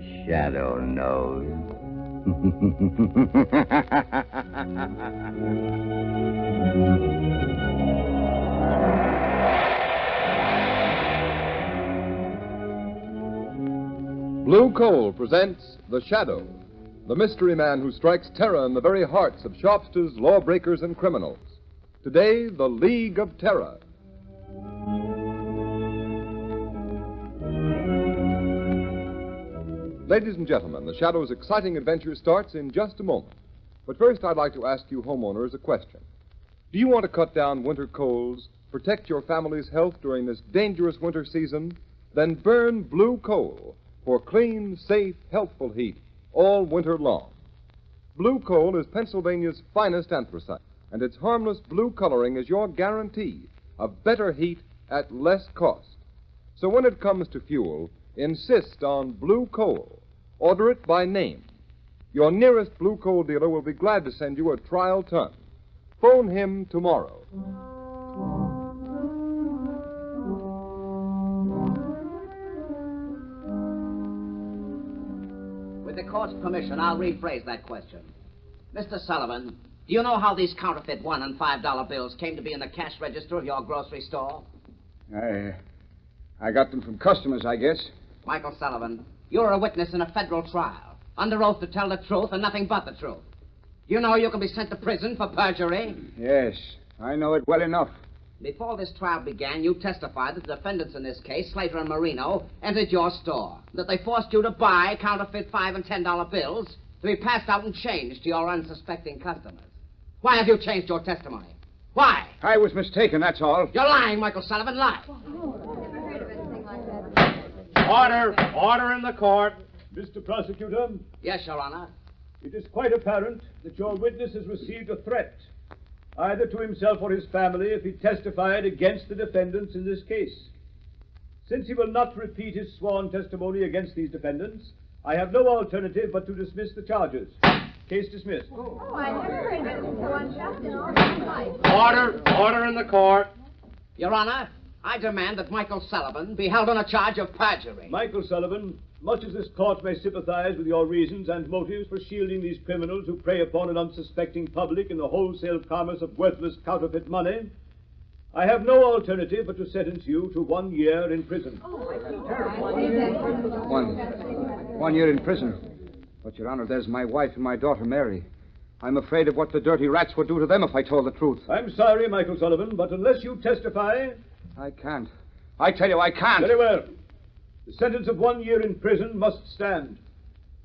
The shadow knows. Blue Coal presents The Shadow, the mystery man who strikes terror in the very hearts of shopsters, lawbreakers, and criminals. Today, the League of Terror. Ladies and gentlemen, The Shadow's exciting adventure starts in just a moment. But first, I'd like to ask you homeowners a question. Do you want to cut down winter colds, protect your family's health during this dangerous winter season? Then burn Blue Coal for clean, safe, healthful heat all winter long. Blue Coal is Pennsylvania's finest anthracite, and its harmless blue coloring is your guarantee of better heat at less cost. So when it comes to fuel, insist on Blue Coal. Order it by name. Your nearest Blue Coal dealer will be glad to send you a trial ton. Phone him tomorrow. With the court's permission, I'll rephrase that question. Mr. Sullivan, do you know how these counterfeit $1 and $5 bills came to be in the cash register of your grocery store? I got them from customers, I guess. Michael Sullivan, you're a witness in a federal trial, under oath to tell the truth and nothing but the truth. You know you can be sent to prison for perjury? Yes, I know it well enough. Before this trial began, you testified that the defendants in this case, Slater and Marino, entered your store, that they forced you to buy counterfeit $5 and $10 bills to be passed out and changed to your unsuspecting customers. Why have you changed your testimony? Why? I was mistaken, that's all. You're lying, Michael Sullivan, lie. Order in the court. Mr. Prosecutor? Yes, Your Honor. It is quite apparent that your witness has received a threat, either to himself or his family, if he testified against the defendants in this case. Since he will not repeat his sworn testimony against these defendants, I have no alternative but to dismiss the charges. Case dismissed. Order in the court. Your Honor, I demand that Michael Sullivan be held on a charge of perjury. Michael Sullivan, much as this court may sympathize with your reasons and motives for shielding these criminals who prey upon an unsuspecting public in the wholesale commerce of worthless counterfeit money, I have no alternative but to sentence you to 1 year in prison. 1 year in prison. But, Your Honor, there's my wife and my daughter, Mary. I'm afraid of what the dirty rats would do to them if I told the truth. I'm sorry, Michael Sullivan, but unless you testify... I can't. I tell you, I can't. Very well. The sentence of 1 year in prison must stand.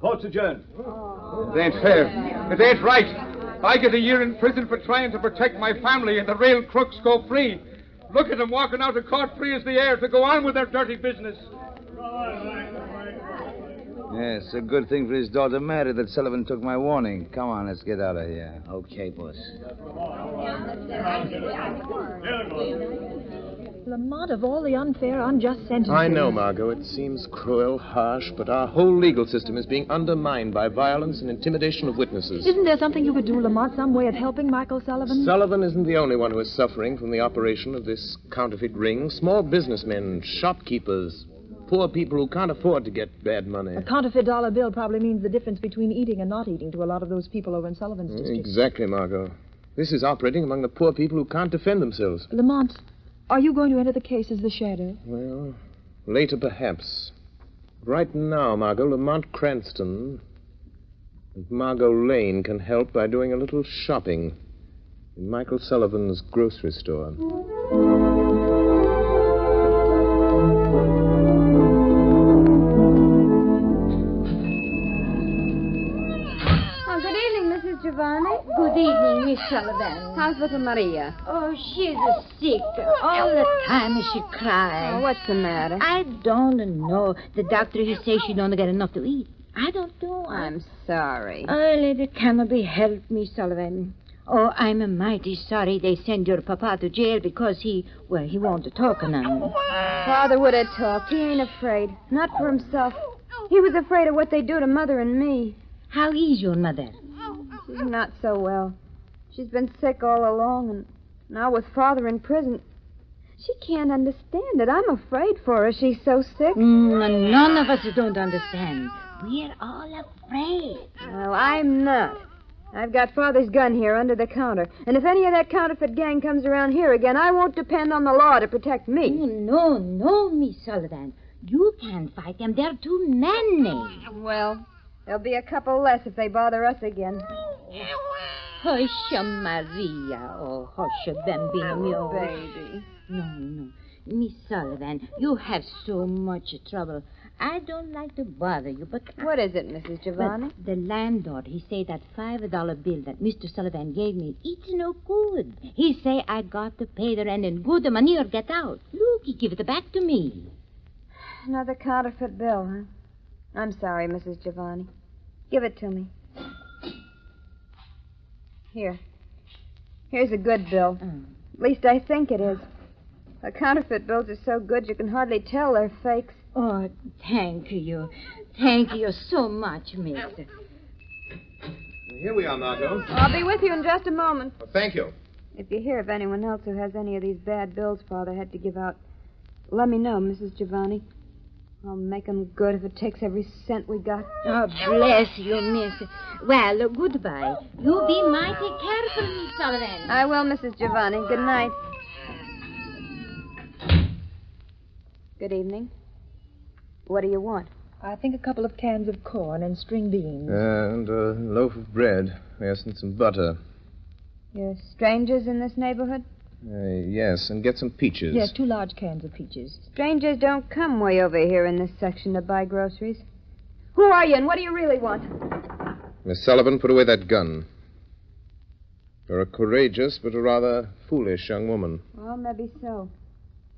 Court's adjourned. It ain't fair. It ain't right. I get a year in prison for trying to protect my family, and the rail crooks go free. Look at them walking out of court free as the air to go on with their dirty business. Yes, a good thing for his daughter Mary that Sullivan took my warning. Come on, let's get out of here. Okay, boss. Lamont, of all the unfair, unjust sentences... I know, Margot. It seems cruel, harsh, but our whole legal system is being undermined by violence and intimidation of witnesses. Isn't there something you could do, Lamont, some way of helping Michael Sullivan? Sullivan isn't the only one who is suffering from the operation of this counterfeit ring. Small businessmen, shopkeepers, poor people who can't afford to get bad money. A counterfeit dollar bill probably means the difference between eating and not eating to a lot of those people over in Sullivan's district. Exactly, Margot. This is operating among the poor people who can't defend themselves. Lamont, are you going to enter the case as the shadow? Well, later perhaps. Right now, Margot, Lamont Cranston and Margot Lane can help by doing a little shopping in Michael Sullivan's grocery store. Giovanni? Good evening, Miss Sullivan. How's little Maria? Oh, she's sick. All the time she cries. Oh, what's the matter? I don't know. The doctor, he says she don't get enough to eat. I don't know. I'm sorry. Oh, lady, cannot be helped, Miss Sullivan. Oh, I'm mighty sorry they send your papa to jail because he won't talk none. Father would have talked. He ain't afraid. Not for himself. He was afraid of what they do to Mother and me. How is your mother? She's not so well. She's been sick all along, and now with Father in prison, She can't understand it. I'm afraid for her. She's so sick. None of us don't understand. We're all afraid. Well, I'm not. I've got Father's gun here under the counter. And if any of that counterfeit gang comes around here again, I won't depend on the law to protect me. No, Miss Sullivan. You can't fight them. There are too many. Well, there'll be a couple less if they bother us again. Hush, Maria. Oh, hush, bambino mio. Baby. No. Miss Sullivan, you have so much trouble. I don't like to bother you, but... What is it, Mrs. Giovanni? But the landlord, he say that $5 bill that Mr. Sullivan gave me, it's no good. He say I got to pay the rent in good money or get out. Look, he give it back to me. Another counterfeit bill, huh? I'm sorry, Mrs. Giovanni. Give it to me. Here. Here's a good bill. At least I think it is. The counterfeit bills are so good you can hardly tell they're fakes. Oh, thank you. Thank you so much, miss. Here we are, Margot. I'll be with you in just a moment. Well, thank you. If you hear of anyone else who has any of these bad bills Father had to give out, let me know, Mrs. Giovanni. I'll make 'em good if it takes every cent we got. Oh, bless you, miss. Well, goodbye. You be mighty careful, Miss Sullivan. I will, Mrs. Giovanni. Good night. Good evening. What do you want? I think a couple of cans of corn and string beans. And a loaf of bread. Yes, and some butter. You're strangers in this neighborhood? Yes, and get some peaches. Yes, 2 large cans of peaches. Strangers don't come way over here in this section to buy groceries. Who are you, and what do you really want? Miss Sullivan, put away that gun. You're a courageous but a rather foolish young woman. Well, maybe so.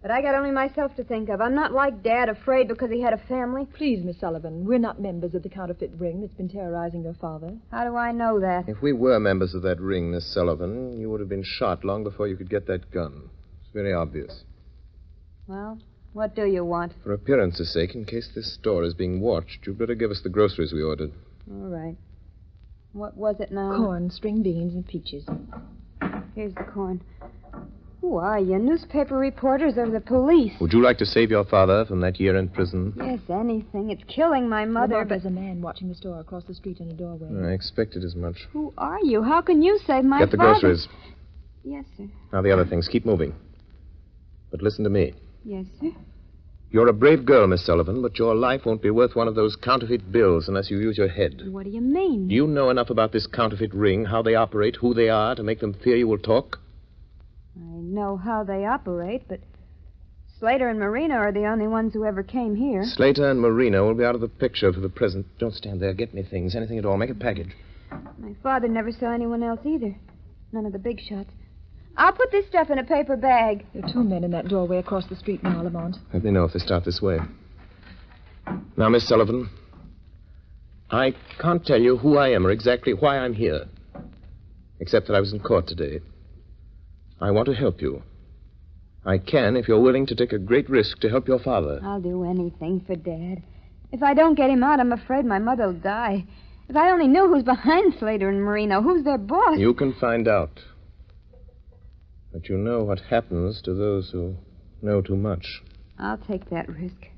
But I got only myself to think of. I'm not like Dad, afraid because he had a family. Please, Miss Sullivan, we're not members of the counterfeit ring that's been terrorizing your father. How do I know that? If we were members of that ring, Miss Sullivan, you would have been shot long before you could get that gun. It's very obvious. Well, what do you want? For appearance's sake, in case this store is being watched, you'd better give us the groceries we ordered. All right. What was it now? Corn, string beans, and peaches. Here's the corn. Who are you? Newspaper reporters or the police? Would you like to save your father from that year in prison? Yes, anything. It's killing my mother, but... There's a man watching the store across the street in a doorway. I expected as much. Who are you? How can you save my Get the father? groceries. Yes, sir. Now the other things. Keep moving. But listen to me. Yes, sir. You're a brave girl, Miss Sullivan, but your life won't be worth one of those counterfeit bills unless you use your head. What do you mean? Do you know enough about this counterfeit ring, how they operate, who they are, to make them fear you will talk? I know how they operate, but Slater and Marina are the only ones who ever came here. Slater and Marina will be out of the picture for the present. Don't stand there. Get me things, anything at all. Make a package. My father never saw anyone else either. None of the big shots. I'll put this stuff in a paper bag. There are 2 men in that doorway across the street now, Lamont. Let me know if they start this way. Now, Miss Sullivan, I can't tell you who I am or exactly why I'm here, except that I was in court today. I want to help you. I can if you're willing to take a great risk to help your father. I'll do anything for Dad. If I don't get him out, I'm afraid my mother'll die. If I only knew who's behind Slater and Marino, who's their boss. You can find out. But you know what happens to those who know too much. I'll take that risk.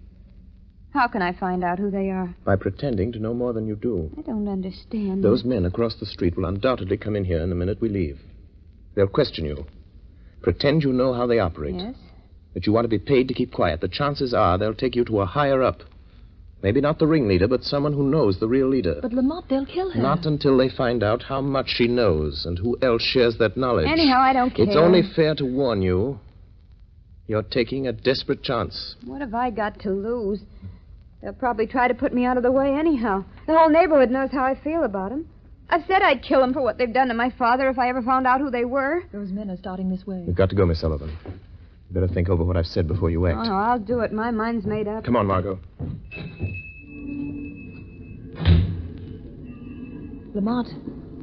How can I find out who they are? By pretending to know more than you do. I don't understand. Those men across the street will undoubtedly come in here in the minute we leave. They'll question you. Pretend you know how they operate. Yes? That you want to be paid to keep quiet. The chances are they'll take you to a higher up. Maybe not the ringleader, but someone who knows the real leader. But, Lamont, they'll kill her. Not until they find out how much she knows and who else shares that knowledge. Anyhow, I don't care. It's only fair to warn you. You're taking a desperate chance. What have I got to lose? They'll probably try to put me out of the way anyhow. The whole neighborhood knows how I feel about them. I've said I'd kill them for what they've done to my father if I ever found out who they were. Those men are starting this way. You've got to go, Miss Sullivan. You better think over what I've said before you act. Oh, no, I'll do it. My mind's made up. Come on, Margot. Lamont,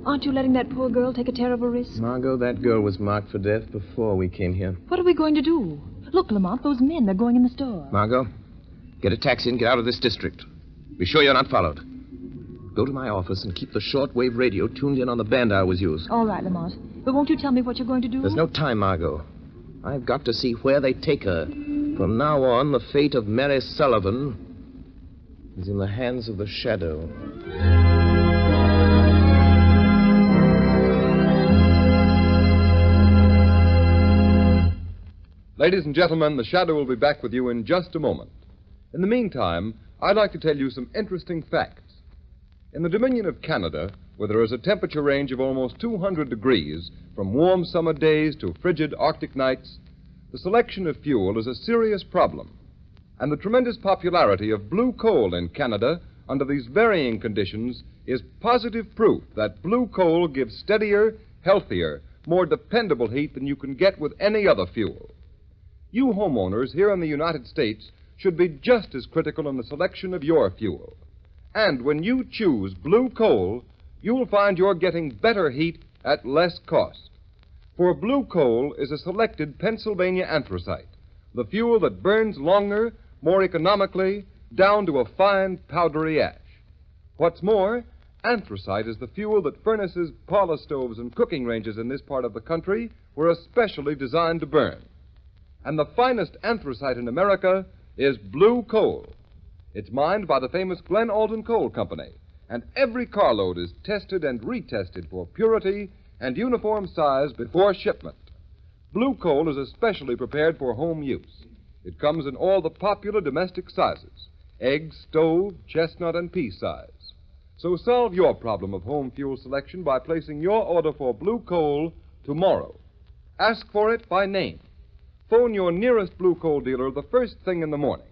aren't you letting that poor girl take a terrible risk? Margot, that girl was marked for death before we came here. What are we going to do? Look, Lamont, those men, they're going in the store. Margot, get a taxi and get out of this district. Be sure you're not followed. Go to my office and keep the shortwave radio tuned in on the band I always use. All right, Lamont. But won't you tell me what you're going to do? There's no time, Margot. I've got to see where they take her. From now on, the fate of Mary Sullivan is in the hands of the shadow. Ladies and gentlemen, the Shadow will be back with you in just a moment. In the meantime, I'd like to tell you some interesting facts. In the Dominion of Canada, where there is a temperature range of almost 200 degrees, from warm summer days to frigid Arctic nights, the selection of fuel is a serious problem. And the tremendous popularity of blue coal in Canada under these varying conditions is positive proof that blue coal gives steadier, healthier, more dependable heat than you can get with any other fuel. You homeowners here in the United States should be just as critical in the selection of your fuel. And when you choose blue coal, you'll find you're getting better heat at less cost. For blue coal is a selected Pennsylvania anthracite, the fuel that burns longer, more economically, down to a fine powdery ash. What's more, anthracite is the fuel that furnaces, parlor stoves, and cooking ranges in this part of the country were especially designed to burn. And the finest anthracite in America is blue coal. It's mined by the famous Glen Alden Coal Company, and every carload is tested and retested for purity and uniform size before shipment. Blue coal is especially prepared for home use. It comes in all the popular domestic sizes: egg, stove, chestnut, and pea size. So solve your problem of home fuel selection by placing your order for blue coal tomorrow. Ask for it by name. Phone your nearest blue coal dealer the first thing in the morning.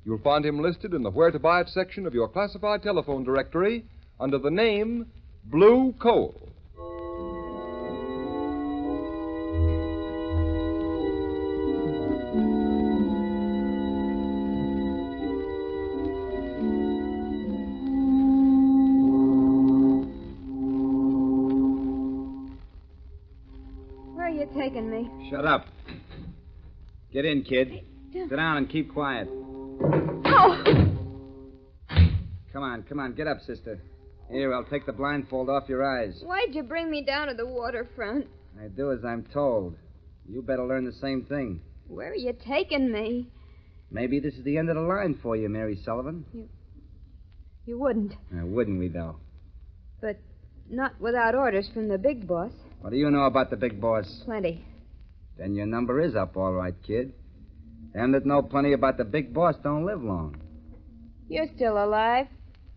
You'll find him listed in the Where to Buy It section of your classified telephone directory under the name Blue Coal. Where are you taking me? Shut up. Get in, kid. Sit down and keep quiet. Oh! Come on, get up, sister. Here, I'll take the blindfold off your eyes. Why'd you bring me down to the waterfront? I do as I'm told. You better learn the same thing. Where are you taking me? Maybe this is the end of the line for you, Mary Sullivan. You wouldn't. Wouldn't we, though? But not without orders from the big boss. What do you know about the big boss? Plenty. Then your number is up, all right, kid. Them that know plenty about the big boss don't live long. You're still alive?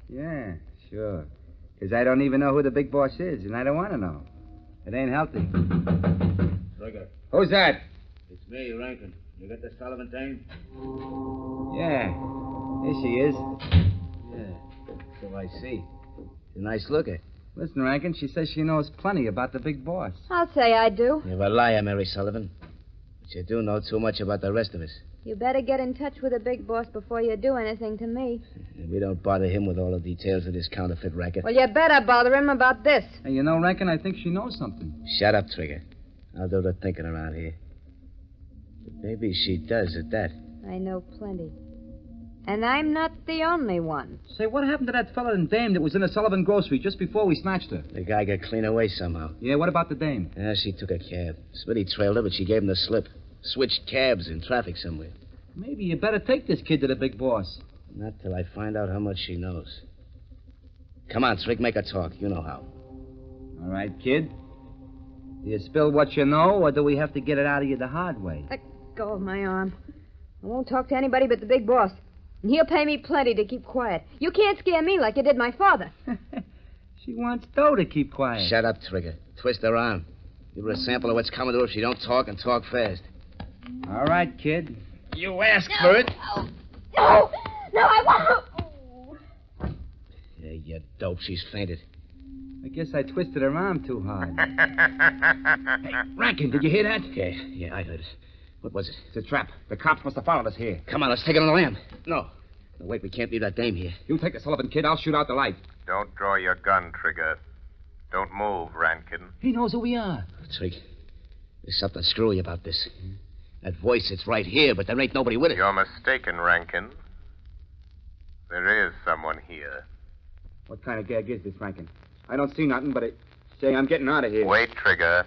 Yeah, sure. 'Cause I don't even know who the big boss is, and I don't want to know. It ain't healthy. Trigger. Who's that? It's me, Rankin. You got the Sullivan thing? Yeah. Here she is. Yeah, so I see. She's a nice looker. Listen, Rankin, she says she knows plenty about the big boss. I'll say I do. You're a liar, Mary Sullivan. But you do know too much about the rest of us. You better get in touch with the big boss before you do anything to me. We don't bother him with all the details of this counterfeit racket. Well, you better bother him about this. Hey, you know, Rankin, I think she knows something. Shut up, Trigger. I'll do the thinking around here. But maybe she does at that. I know plenty. And I'm not the only one. Say, what happened to that fella and dame that was in the Sullivan grocery just before we snatched her? The guy got clean away somehow. Yeah, what about the dame? Yeah, she took a cab. Smitty trailed her, but she gave him the slip. Switched cabs in traffic somewhere. Maybe you better take this kid to the big boss. Not till I find out how much she knows. Come on, Trig, make her talk. You know how. All right, kid. Do you spill what you know, or do we have to get it out of you the hard way? Let go of my arm. I won't talk to anybody but the big boss. And he'll pay me plenty to keep quiet. You can't scare me like you did my father. She wants dough to keep quiet. Shut up, Trigger. Twist her arm. Give her a sample of what's coming to her if she don't talk, and talk fast. All right, kid. You asked for it. No, I won't. Yeah, you dope. She's fainted. I guess I twisted her arm too hard. Hey, Rankin, did you hear that? Yeah, I heard it. What was it? It's a trap. The cops must have followed us here. Come on, let's take it on the lam. No, wait, we can't leave that dame here. You take the Sullivan kid, I'll shoot out the light. Don't draw your gun, Trigger. Don't move, Rankin. He knows who we are. Trig, there's something screwy about this. That voice, it's right here, but there ain't nobody with it. You're mistaken, Rankin. There is someone here. What kind of gag is this, Rankin? I don't see nothing, but say I'm getting out of here. Wait, Trigger.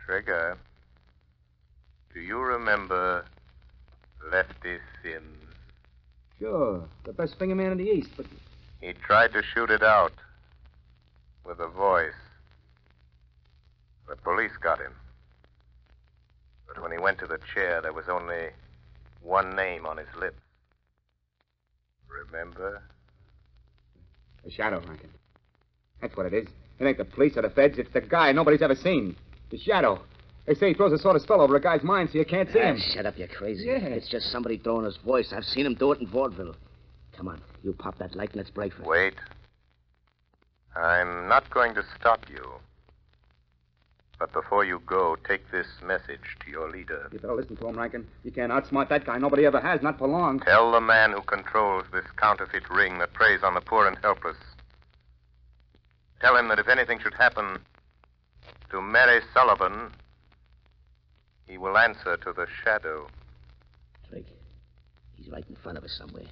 Trigger. Do you remember Lefty Sims? Sure. The best finger man in the East, but... He tried to shoot it out with a voice. The police got him. But when he went to the chair, there was only one name on his lips. Remember? The shadow, Rankin. That's what it is. It ain't the police or the feds. It's the guy nobody's ever seen. The shadow. They say he throws a sort of spell over a guy's mind so you can't see him. Shut up, you're crazy. Yeah. It's just somebody throwing his voice. I've seen him do it in vaudeville. Come on, you pop that light and let's break for it. Wait. I'm not going to stop you. But before you go, take this message to your leader. You better listen to him, Rankin. You can't outsmart that guy. Nobody ever has, not for long. Tell the man who controls this counterfeit ring that preys on the poor and helpless. Tell him that if anything should happen to Mary Sullivan, he will answer to the shadow. Drake, he's right in front of us somewhere.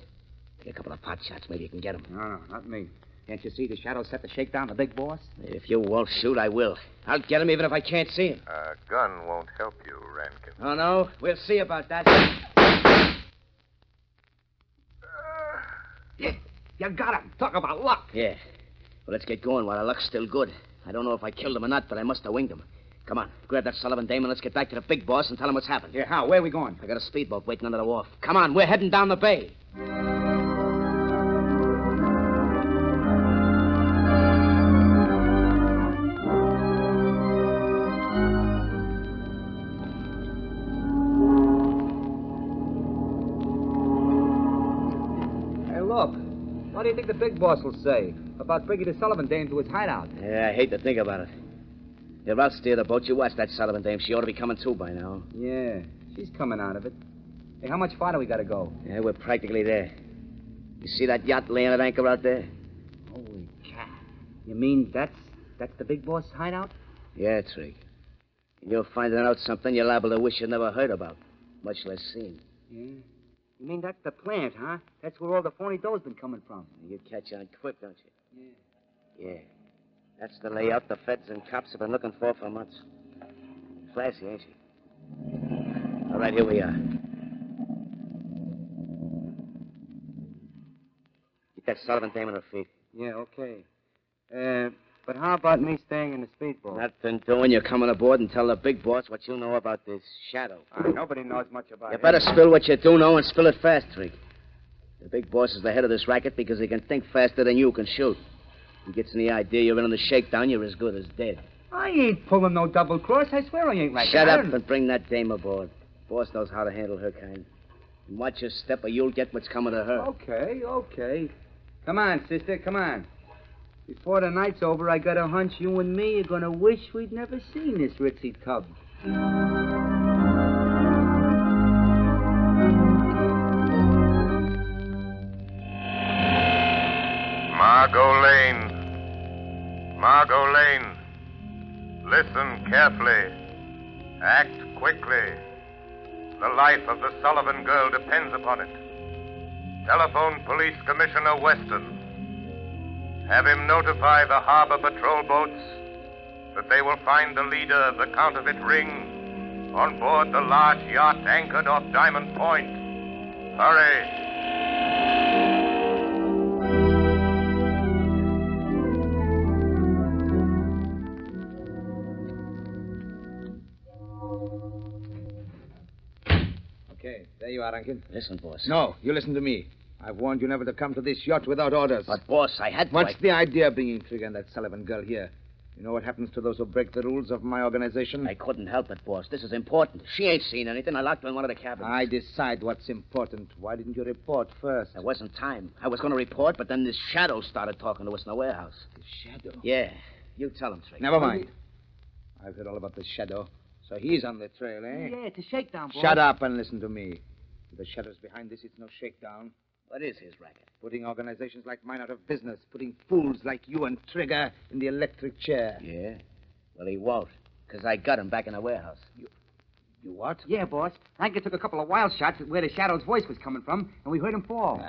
Take a couple of pot shots. Maybe you can get him. No, not me. Can't you see the shadow set to shake down the big boss? If you won't shoot, I will. I'll get him even if I can't see him. A gun won't help you, Rankin. Oh, no? We'll see about that. Yeah, you got him. Talk about luck. Yeah. Well, let's get going while our luck's still good. I don't know if I killed him or not, but I must have winged him. Come on, grab that Sullivan dame and let's get back to the big boss and tell him what's happened. Yeah, how? Where are we going? I got a speedboat waiting under the wharf. Come on, we're heading down the bay. Hey, look. What do you think the big boss will say about bringing the Sullivan dame to his hideout? Yeah, I hate to think about it. If I'll steer the boat, you watch that Sullivan dame. She ought to be coming too by now. Yeah, she's coming out of it. Hey, how much farther we gotta go? Yeah, we're practically there. You see that yacht laying at anchor out there? Holy cat. You mean that's the big boss hideout? Yeah, Trig. And you're finding out something you're liable to wish you never heard about, much less seen. Yeah. You mean that's the plant, huh? That's where all the phony dough's been coming from. You catch on quick, don't you? Yeah. Yeah. That's the layout the feds and cops have been looking for months. Classy, ain't she? All right, here we are. Get that Sullivan dame on her feet. Yeah, okay. But how about me staying in the speedboat? Nothing doing. You're coming aboard and tell the big boss what you know about this shadow. Nobody knows much about it. You better spill what you do know and spill it fast, Trig. The big boss is the head of this racket because he can think faster than you can shoot. He gets any idea you're in on the shakedown, you're as good as dead. I ain't pulling no double cross. I swear I ain't like Shut that. up and bring that dame aboard. Boss knows how to handle her kind. And watch your step or you'll get what's coming to her. Okay. Come on, sister, come on. Before the night's over, I got a hunch you and me are gonna wish we'd never seen this ritzy tub. Margot Lane. Listen carefully. Act quickly. The life of the Sullivan girl depends upon it. Telephone Police Commissioner Weston. Have him notify the harbor patrol boats that they will find the leader of the counterfeit ring on board the large yacht anchored off Diamond Point. Hurry. Okay, there you are, Rankin. Listen, boss. No, you listen to me. I've warned you never to come to this yacht without orders. But, boss, I had to. What's the idea of bringing Trigger and that Sullivan girl here? You know what happens to those who break the rules of my organization? I couldn't help it, boss. This is important. She ain't seen anything. I locked her in one of the cabins. I decide what's important. Why didn't you report first? There wasn't time. I was going to report, but then this shadow started talking to us in the warehouse. The shadow? Yeah. You tell him, Trigger. Never mind. I've heard all about the shadow. So he's on the trail, eh? Yeah, it's a shakedown, boss. Shut up and listen to me. If the shadow's behind this, it's no shakedown. What is his racket? Putting organizations like mine out of business. Putting fools like you and Trigger in the electric chair. Yeah? Well, he won't, because I got him back in the warehouse. You what? Yeah, boss. Rankin took a couple of wild shots at where the shadow's voice was coming from, and we heard him fall.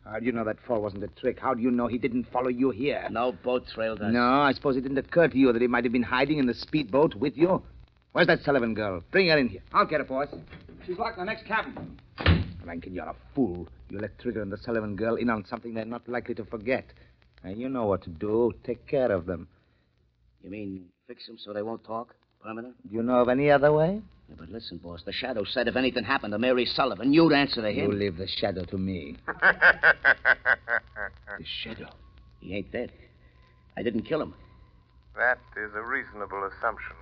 How do you know that fall wasn't a trick? How do you know he didn't follow you here? No boat trailed us. No, I suppose it didn't occur to you that he might have been hiding in the speedboat with you? Where's that Sullivan girl? Bring her in here. I'll get her, boss. She's locked in the next cabin. Rankin, you're a fool. You let Trigger and the Sullivan girl in on something they're not likely to forget. And you know what to do. Take care of them. You mean fix them so they won't talk? Permanent? Do you know of any other way? Yeah, but listen, boss, the Shadow said if anything happened to Mary Sullivan, you'd answer to him. You leave the Shadow to me. The Shadow? He ain't dead. I didn't kill him. That is a reasonable assumption,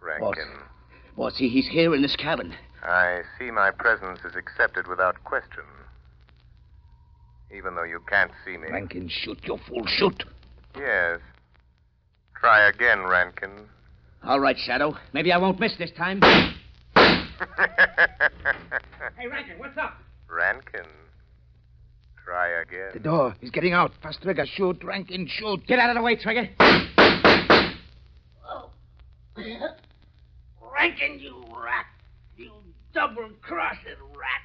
Rankin. Boss, he's here in this cabin. I see my presence is accepted without question. Even though you can't see me. Rankin, shoot, you fool, shoot. Yes. Try again, Rankin. All right, Shadow. Maybe I won't miss this time. Hey, Rankin, what's up? Rankin. Try again. The door. He's getting out. Fast, Trigger. Shoot, Rankin, shoot. Get out of the way, Trigger. Oh. Rankin, you rat. You double-crossed rat.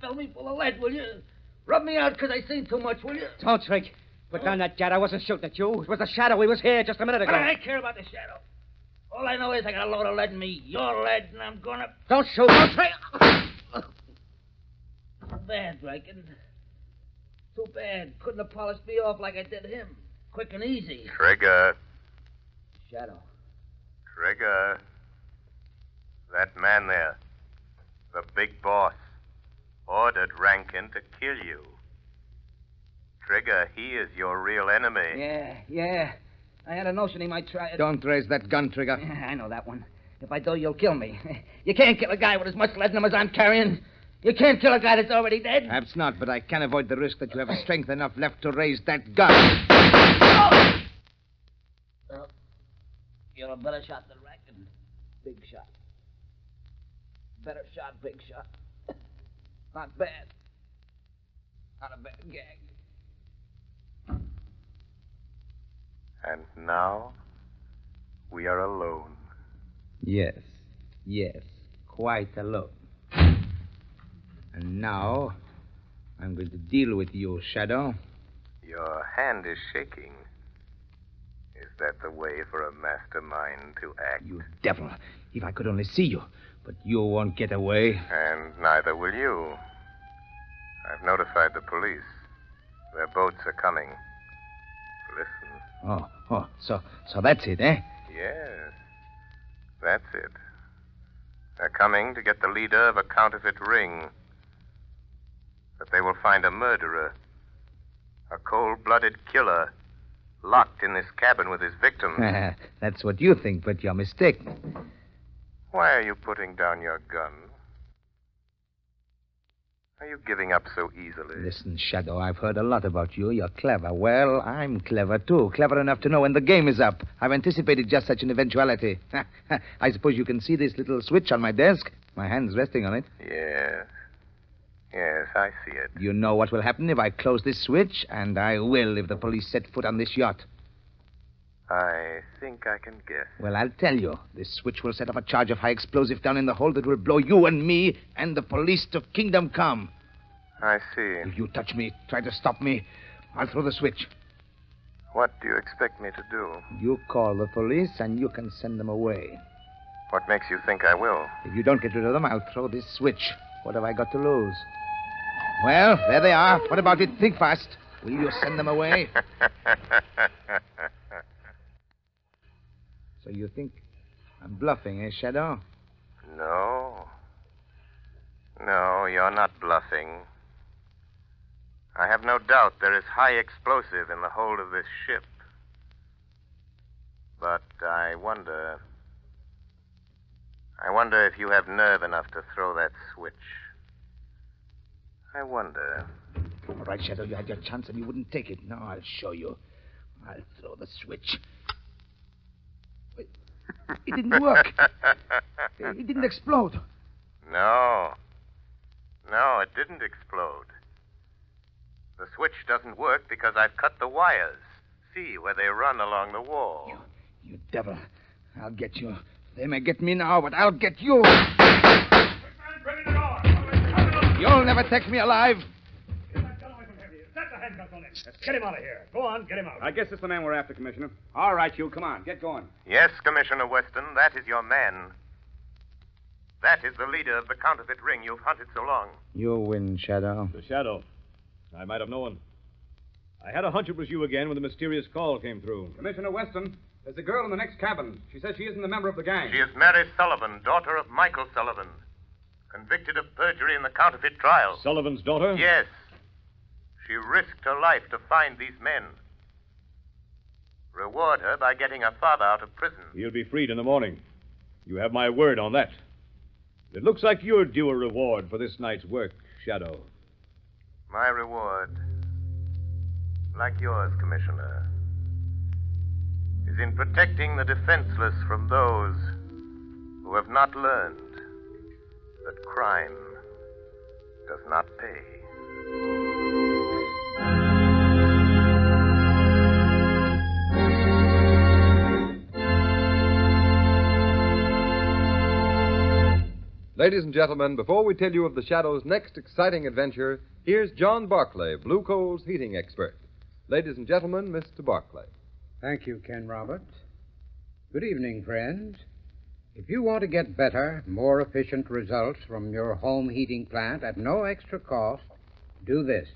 Fill me full of lead, will you? Rub me out because I seen too much, will you? Don't, Trig. Put down that jet. I wasn't shooting at you. It was the Shadow. He was here just a minute ago. I care about the Shadow. All I know is I got a load of lead in me. Your lead, and I'm gonna... Don't shoot. Don't try. Too bad, Rankin. Too bad. Couldn't have polished me off like I did him. Quick and easy. Trigger. Shadow. Trigger. That man there, the big boss, ordered Rankin to kill you. Trigger, he is your real enemy. Yeah. I had a notion he might try it. Don't raise that gun, Trigger. I know that one. If I do, you'll kill me. You can't kill a guy with as much lead in him as I'm carrying. You can't kill a guy that's already dead. Perhaps not, but I can't avoid the risk that you have strength enough left to raise that gun. Well, you're a better shot than Rankin. Big shot. Better shot, big shot. Not bad. Not a bad gag. And now, we are alone. Yes, quite alone. And now, I'm going to deal with you, Shadow. Your hand is shaking. Is that the way for a mastermind to act? You devil. If I could only see you. But you won't get away. And neither will you. I've notified the police. Their boats are coming. Listen. So that's it, eh? Yes. That's it. They're coming to get the leader of a counterfeit ring. But they will find a murderer. A cold-blooded killer. Locked in this cabin with his victims. That's what you think, but you're mistaken. Why are you putting down your gun? Are you giving up so easily? Listen, Shadow, I've heard a lot about you. You're clever. Well, I'm clever, too. Clever enough to know when the game is up. I've anticipated just such an eventuality. I suppose you can see this little switch on my desk? My hand's resting on it. Yes, I see it. You know what will happen if I close this switch? And I will if the police set foot on this yacht. I think I can guess. Well, I'll tell you. This switch will set off a charge of high explosive down in the hold that will blow you and me and the police to kingdom come. I see. If you touch me, try to stop me, I'll throw the switch. What do you expect me to do? You call the police and you can send them away. What makes you think I will? If you don't get rid of them, I'll throw this switch. What have I got to lose? Well, there they are. What about it? Think fast. Will you send them away? So you think I'm bluffing, eh, Shadow? No, you're not bluffing. I have no doubt there is high explosive in the hold of this ship. But I wonder if you have nerve enough to throw that switch. I wonder. All right, Shadow, you had your chance and you wouldn't take it. Now I'll show you. I'll throw the switch. Wait, it didn't work. It didn't explode. No, it didn't explode. The switch doesn't work because I've cut the wires. See where they run along the wall. You devil. I'll get you. They may get me now, but I'll get you. You'll never take me alive. Get that gun away from here. That's a handcuffs on him. Let's get him out of here. Go on, get him out. I guess it's the man we're after, Commissioner. All right, you, come on, get going. Yes, Commissioner Weston, that is your man. That is the leader of the counterfeit ring you've hunted so long. You win, Shadow. The Shadow. I might have known. I had a hunch it was you again when the mysterious call came through. Commissioner Weston, there's a girl in the next cabin. She says she isn't a member of the gang. She is Mary Sullivan, daughter of Michael Sullivan, convicted of perjury in the counterfeit trial. Sullivan's daughter? Yes. She risked her life to find these men. Reward her by getting her father out of prison. He'll be freed in the morning. You have my word on that. It looks like you're due a reward for this night's work, Shadow. My reward, like yours, Commissioner, is in protecting the defenseless from those who have not learned that crime does not pay. Ladies and gentlemen, before we tell you of the Shadow's next exciting adventure, here's John Barclay, Blue Coal's heating expert. Ladies and gentlemen, Mr. Barclay. Thank you, Ken Roberts. Good evening, friends. If you want to get better, more efficient results from your home heating plant at no extra cost, do this.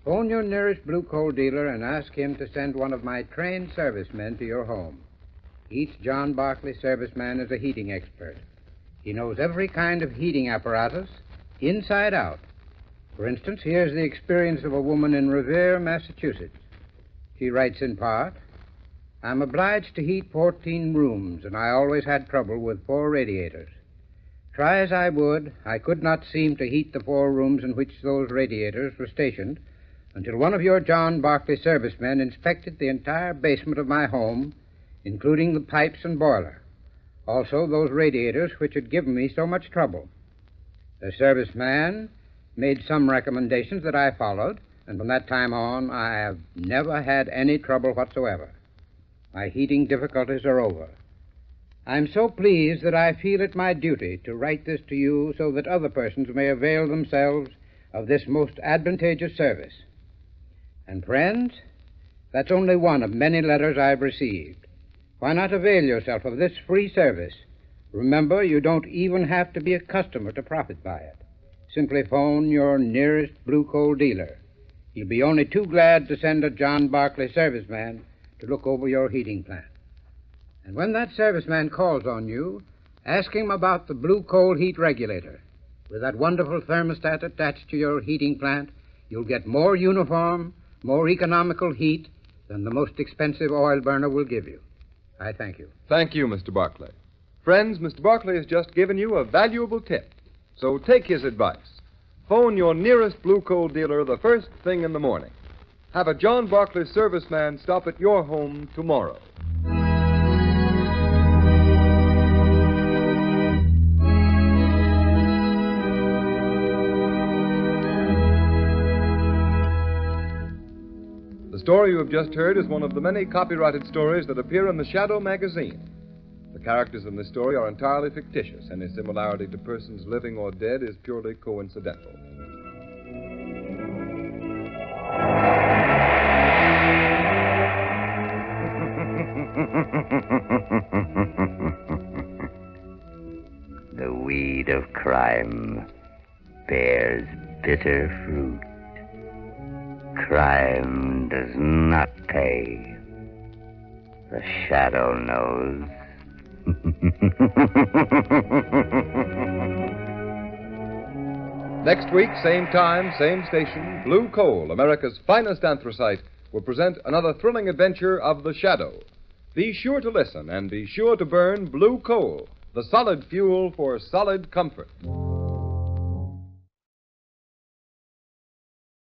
Phone your nearest Blue Coal dealer and ask him to send one of my trained servicemen to your home. Each John Barclay serviceman is a heating expert. He knows every kind of heating apparatus, inside out. For instance, here's the experience of a woman in Revere, Massachusetts. She writes in part, I'm obliged to heat 14 rooms, and I always had trouble with 4 radiators. Try as I would, I could not seem to heat the 4 rooms in which those radiators were stationed until one of your John Barclay servicemen inspected the entire basement of my home, including the pipes and boiler. Also, those radiators which had given me so much trouble. The serviceman made some recommendations that I followed, and from that time on, I have never had any trouble whatsoever. My heating difficulties are over. I'm so pleased that I feel it my duty to write this to you so that other persons may avail themselves of this most advantageous service. And friends, that's only one of many letters I've received. Why not avail yourself of this free service? Remember, you don't even have to be a customer to profit by it. Simply phone your nearest Blue Coal dealer. He'll be only too glad to send a John Barclay serviceman to look over your heating plant. And when that serviceman calls on you, ask him about the Blue Coal heat regulator. With that wonderful thermostat attached to your heating plant, you'll get more uniform, more economical heat than the most expensive oil burner will give you. I thank you. Thank you, Mr. Barclay. Friends, Mr. Barclay has just given you a valuable tip. So take his advice. Phone your nearest Blue Coal dealer the first thing in the morning. Have a John Barclay serviceman stop at your home tomorrow. The story you have just heard is one of the many copyrighted stories that appear in the Shadow magazine. The characters in this story are entirely fictitious. Any similarity to persons living or dead is purely coincidental. The weed of crime bears bitter fruit. Crime does not pay. The Shadow knows. Next week, same time, same station, Blue Coal, America's finest anthracite, will present another thrilling adventure of the Shadow. Be sure to listen and be sure to burn Blue Coal, the solid fuel for solid comfort.